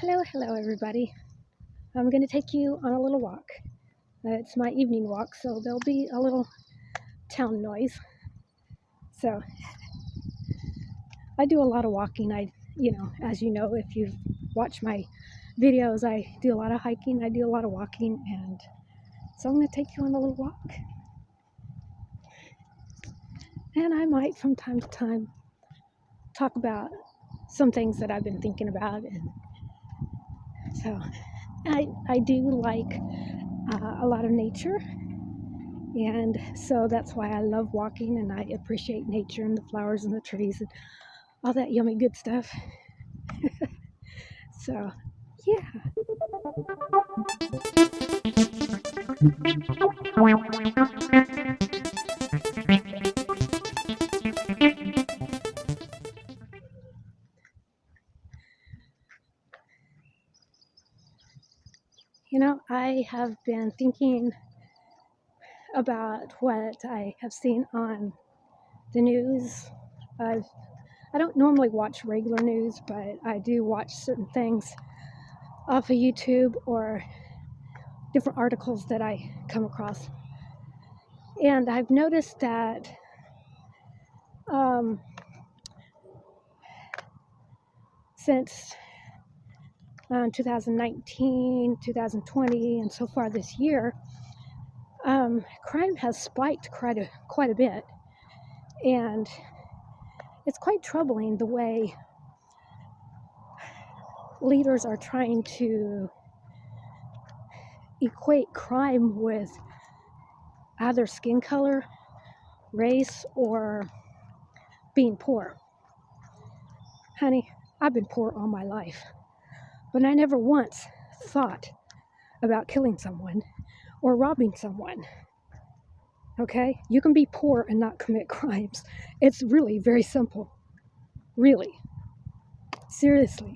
Hello everybody. I'm going to take you on a little walk. It's my evening walk, so there'll be a little town noise. So I do a lot of walking. As you know, if you've watched my videos, I do a lot of hiking, I do a lot of walking, and so I'm going to take you on a little walk. And I might from time to time talk about some things that I've been thinking about, and so I do like a lot of nature, and so that's why I love walking, and I appreciate nature and the flowers and the trees and all that yummy good stuff. So yeah. I have been thinking about what I have seen on the news. I don't normally watch regular news, but I do watch certain things off of YouTube or different articles that I come across. And I've noticed that since 2019, 2020, and so far this year, crime has spiked quite a bit, and it's quite troubling the way leaders are trying to equate crime with either skin color, race, or being poor. Honey, I've been poor all my life, but I never once thought about killing someone or robbing someone. Okay? You can be poor and not commit crimes. It's really very simple. Really. Seriously.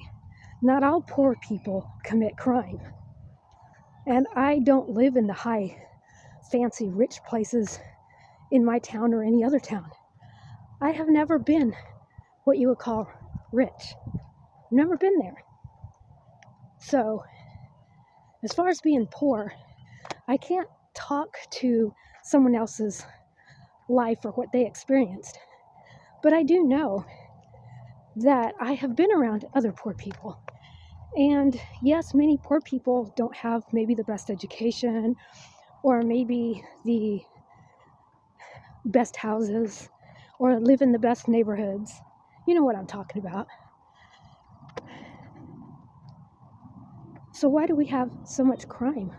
Not all poor people commit crime. And I don't live in the high, fancy, rich places in my town or any other town. I have never been what you would call rich. Never been there. So, as far as being poor, I can't talk to someone else's life or what they experienced. But I do know that I have been around other poor people. And yes, many poor people don't have maybe the best education or maybe the best houses or live in the best neighborhoods. You know what I'm talking about. So why do we have so much crime?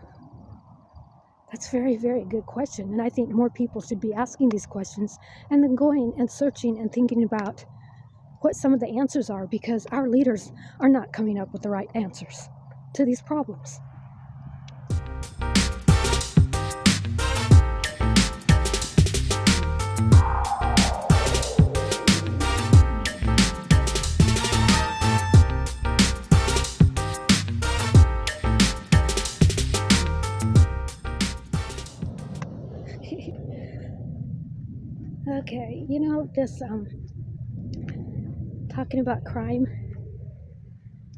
That's a very, very good question. And I think more people should be asking these questions and then going and searching and thinking about what some of the answers are, because our leaders are not coming up with the right answers to these problems. Okay, this talking about crime,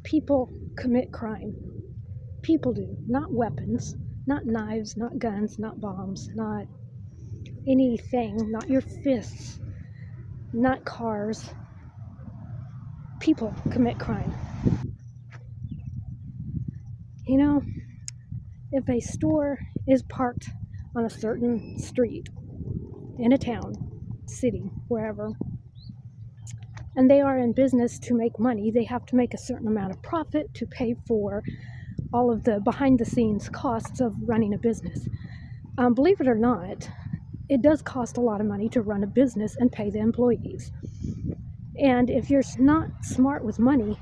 people commit crime. People do, not weapons, not knives, not guns, not bombs, not anything, not your fists, not cars. People commit crime. If a store is parked on a certain street in a town, city, wherever, and they are in business to make money, they have to make a certain amount of profit to pay for all of the behind-the-scenes costs of running a business. Believe it or not, it does cost a lot of money to run a business and pay the employees. And if you're not smart with money,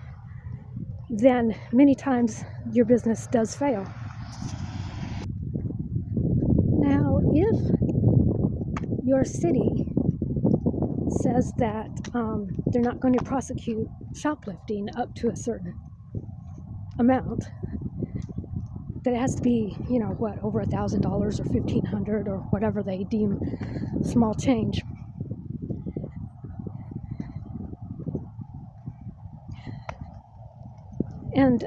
then many times your business does fail. Now, if your city says that they're not going to prosecute shoplifting up to a certain amount, that it has to be, over $1,000 or $1,500 or whatever they deem small change. And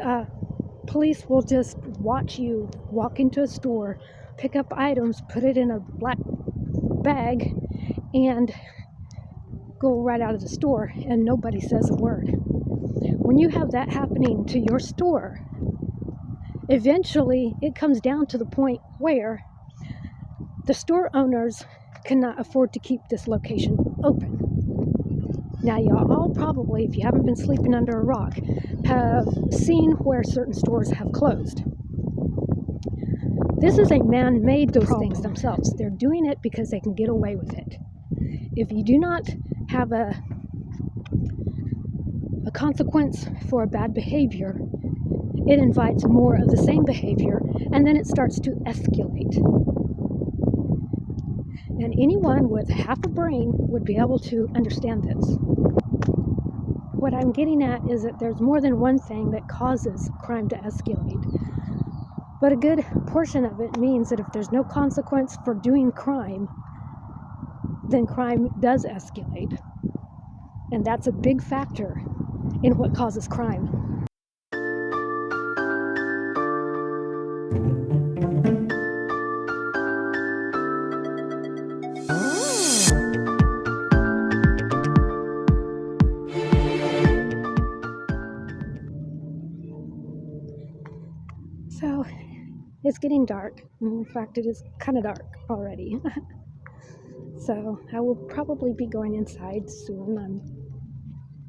police will just watch you walk into a store, pick up items, put it in a black bag, and go right out of the store, and nobody says a word. When you have that happening to your store, eventually it comes down to the point where the store owners cannot afford to keep this location open. Now, y'all all probably, if you haven't been sleeping under a rock, have seen where certain stores have closed. This is a man-made those things themselves. They're doing it because they can get away with it. If you do not have a consequence for a bad behavior, it invites more of the same behavior, and then it starts to escalate. And anyone with half a brain would be able to understand this. What I'm getting at is that there's more than one thing that causes crime to escalate. But a good portion of it means that if there's no consequence for doing crime, then crime does escalate. And that's a big factor in what causes crime. So it's getting dark. In fact, it is kind of dark already. So I will probably be going inside soon. I'm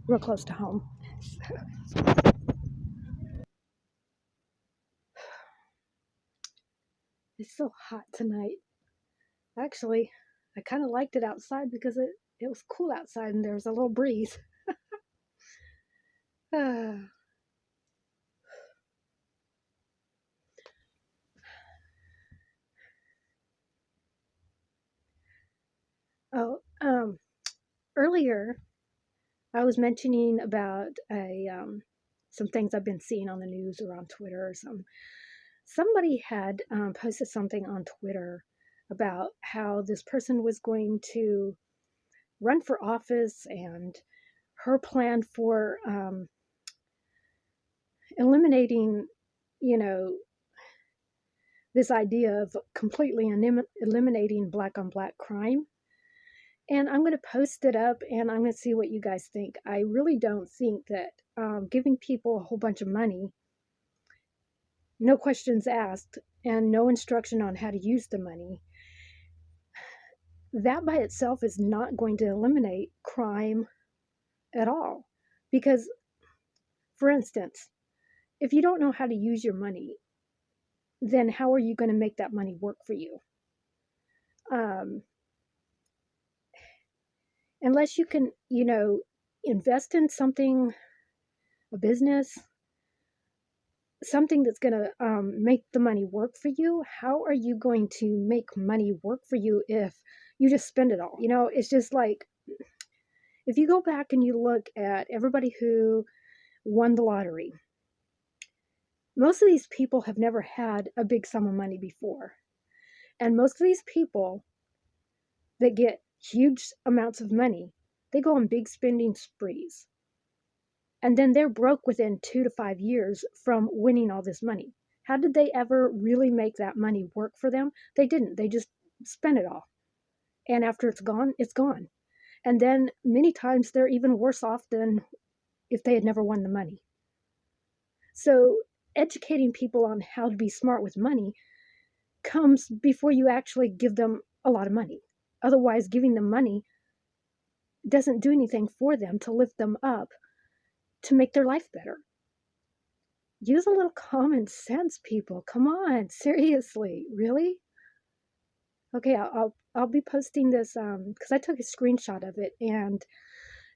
real close to home. So. It's so hot tonight. Actually, I kind of liked it outside because it was cool outside and there was a little breeze. Oh, earlier I was mentioning about some things I've been seeing on the news or on Twitter or something. Somebody had posted something on Twitter about how this person was going to run for office and her plan for eliminating, this idea of completely eliminating black on black crime. And I'm going to post it up and I'm going to see what you guys think. I really don't think that giving people a whole bunch of money, no questions asked, and no instruction on how to use the money, that by itself is not going to eliminate crime at all. Because, for instance, if you don't know how to use your money, then how are you going to make that money work for you? Unless you can, invest in something, a business, something that's going to make the money work for you, how are you going to make money work for you if you just spend it all? It's just like, if you go back and you look at everybody who won the lottery, most of these people have never had a big sum of money before. And most of these people that get huge amounts of money, they go on big spending sprees. And then they're broke within 2 to 5 years from winning all this money. How did they ever really make that money work for them? They didn't. They just spent it all. And after it's gone, it's gone. And then many times they're even worse off than if they had never won the money. So educating people on how to be smart with money comes before you actually give them a lot of money. Otherwise, giving them money doesn't do anything for them to lift them up to make their life better. Use a little common sense, people. Come on, seriously, really? Okay, I'll be posting this because I took a screenshot of it, and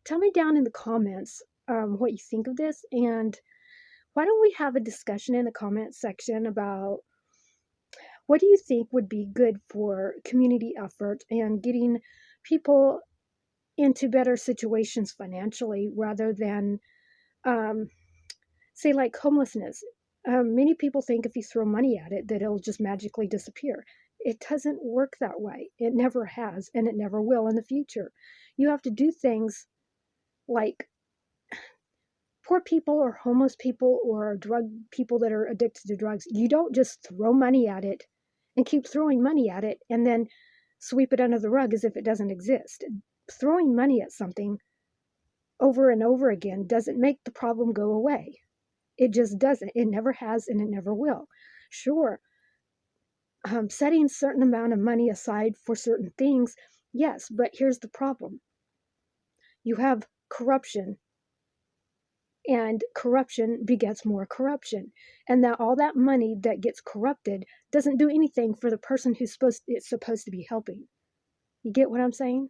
tell me down in the comments what you think of this, and why don't we have a discussion in the comment section about what do you think would be good for community effort and getting people into better situations financially rather than say like homelessness. Many people think if you throw money at it that it'll just magically disappear. It doesn't work that way. It never has, and it never will in the future. You have to do things like poor people or homeless people or drug people that are addicted to drugs, you don't just throw money at it and keep throwing money at it and then sweep it under the rug as if it doesn't exist. Throwing money at something over and over again doesn't make the problem go away. It just doesn't. It never has and it never will. Sure, setting a certain amount of money aside for certain things, yes, but here's the problem. You have corruption, and corruption begets more corruption. And that all that money that gets corrupted doesn't do anything for the person it's supposed to be helping. You get what I'm saying?